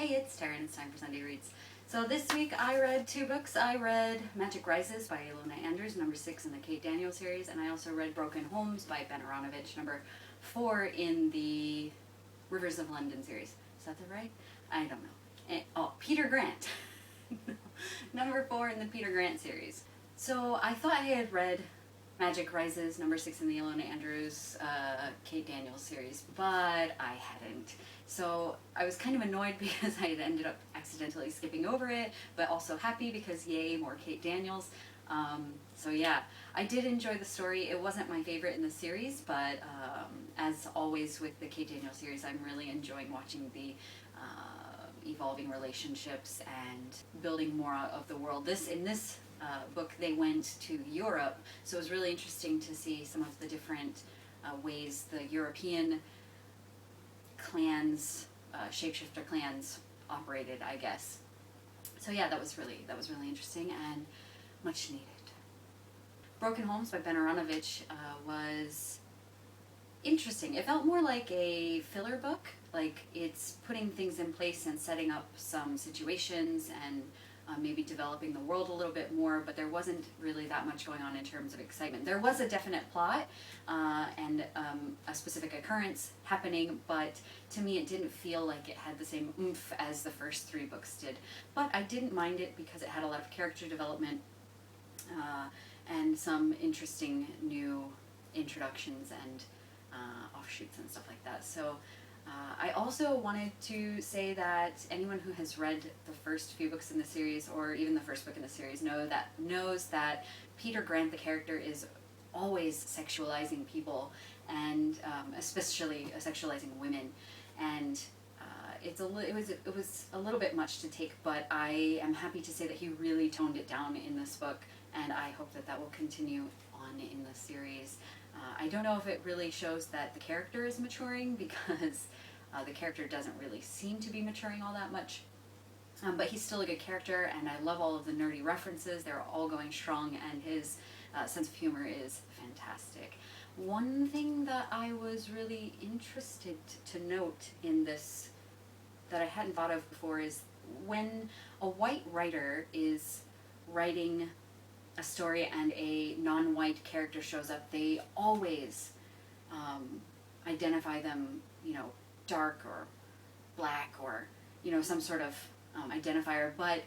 Hey, it's Taryn. It's time for Sunday Reads. So this week I read two books. I read Magic Rises by Ilona Andrews, number 6 in the Kate Daniels series, and I also read Broken Homes by Ben Aaronovitch, number 4 in the Rivers of London series. Is that the right? I don't know. Peter Grant. Number 4 in the Peter Grant series. So I thought I had read Magic Rises, number 6 in the Ilona Andrews, Kate Daniels series, but I hadn't. So I was kind of annoyed because I had ended up accidentally skipping over it, but also happy because yay, more Kate Daniels. So yeah, I did enjoy the story. It wasn't my favorite in the series, but as always with the Kate Daniels series, I'm really enjoying watching the evolving relationships and building more out of the world. In this book, they went to Europe, so it was really interesting to see some of the different ways the European clans, shapeshifter clans, operated, I guess. So yeah, that was really interesting and much needed. Broken Homes by Ben Aaronovitch was interesting. It felt more like a filler book, like it's putting things in place and setting up some situations and maybe developing the world a little bit more, but there wasn't really that much going on in terms of excitement. There was a definite plot and a specific occurrence happening, but to me it didn't feel like it had the same oomph as the first 3 books did. But I didn't mind it because it had a lot of character development and some interesting new introductions and offshoots and stuff like that. So I also wanted to say that anyone who has read the first few books in the series, or even the first book in the series, knows that Peter Grant, the character, is always sexualizing people, and especially sexualizing women. And it was a little bit much to take, but I am happy to say that he really toned it down in this book, and I hope that that will continue on in the series. I don't know if it really shows that the character is maturing, because the character doesn't really seem to be maturing all that much. But he's still a good character, and I love all of the nerdy references. They're all going strong, and his sense of humor is fantastic. One thing that I was really interested to note in this that I hadn't thought of before is when a white writer is writing a story and a non-white character shows up, they always identify them, dark or black or, some sort of identifier. But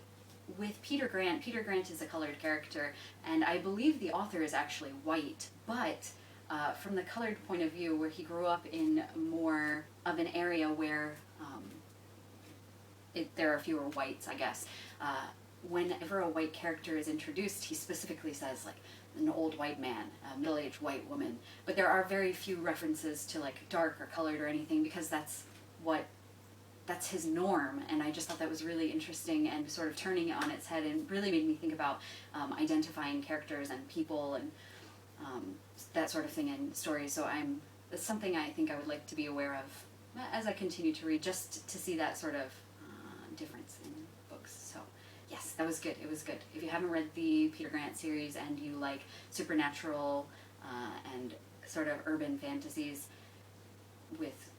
with Peter Grant is a colored character, and I believe the author is actually white, but from the colored point of view, where he grew up in more of an area where there are fewer whites, I guess. Whenever a white character is introduced, he specifically says, like, an old white man, a middle-aged white woman. But there are very few references to, like, dark or colored or anything, because that's his norm. And I just thought that was really interesting and sort of turning it on its head, and really made me think about identifying characters and people and that sort of thing in stories. So that's something I think I would like to be aware of as I continue to read, just to see that sort of difference in books. So yes, that was good. It was good. If you haven't read the Peter Grant series and you like supernatural and sort of urban fantasies with,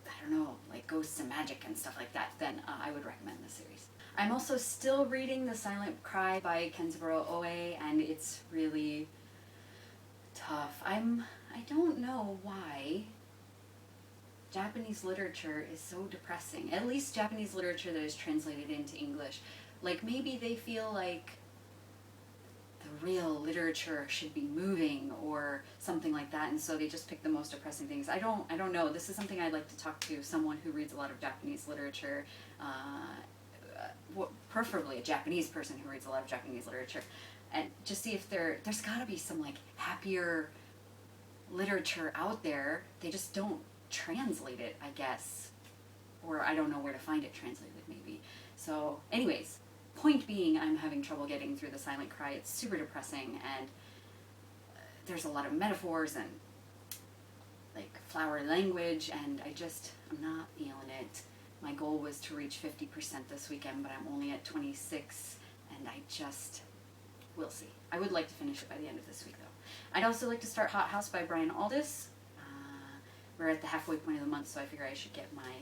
I don't know, like ghosts and magic and stuff like that, then I would recommend the series. I'm also still reading The Silent Cry by Kenzaburo Oe, and it's really tough. I don't know why Japanese literature is so depressing. At least Japanese literature that is translated into English. Like, maybe they feel like the real literature should be moving or something like that, and so they just pick the most depressing things. I don't know. This is something I'd like to talk to someone who reads a lot of Japanese literature, preferably a Japanese person who reads a lot of Japanese literature, and just see if there's got to be some, like, happier literature out there. They just don't translate it, I guess, or I don't know where to find it translated, maybe. So anyways, point being, I'm having trouble getting through The Silent Cry. It's super depressing, and there's a lot of metaphors and, like, flowery language, and I'm not feeling it. My goal was to reach 50% this weekend, but I'm only at 26, and we'll see. I would like to finish it by the end of this week, though. I'd also like to start Hot House by Brian Aldiss. We're at the halfway point of the month, so I figure I should get my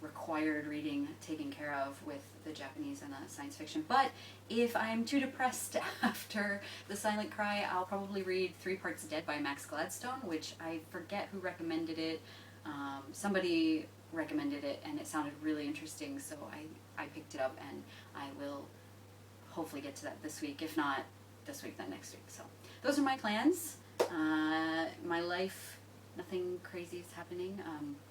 required reading taken care of with the Japanese and the science fiction. But if I'm too depressed after The Silent Cry, I'll probably read 3 Parts Dead by Max Gladstone, which I forget who recommended it. Somebody recommended it and it sounded really interesting, so I picked it up, and I will hopefully get to that this week. If not this week, then next week. So those are my plans. My life, nothing crazy is happening.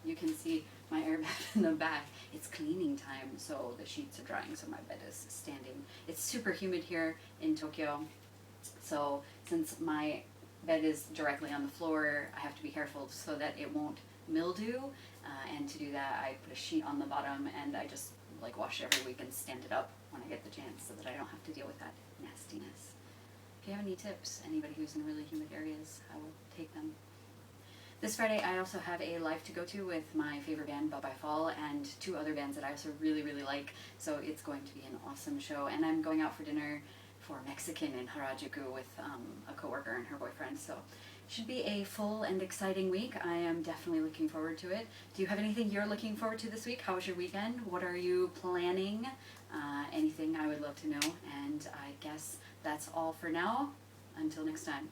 You can see my airbag in the back. It's cleaning time, so the sheets are drying, so my bed is standing. It's super humid here in Tokyo, so since my bed is directly on the floor, I have to be careful so that it won't mildew, and to do that I put a sheet on the bottom, and I just like wash it every week and stand it up when I get the chance so that I don't have to deal with that nastiness. If you have any tips, anybody who's in really humid areas, I will take them. This Friday I also have a live to go to with my favorite band, Bye Bye Fall, and 2 other bands that I also really, really like, so it's going to be an awesome show. And I'm going out for dinner for Mexican in Harajuku with a coworker and her boyfriend, so it should be a full and exciting week. I am definitely looking forward to it. Do you have anything you're looking forward to this week? How was your weekend? What are you planning? Anything, I would love to know. And I guess that's all for now. Until next time.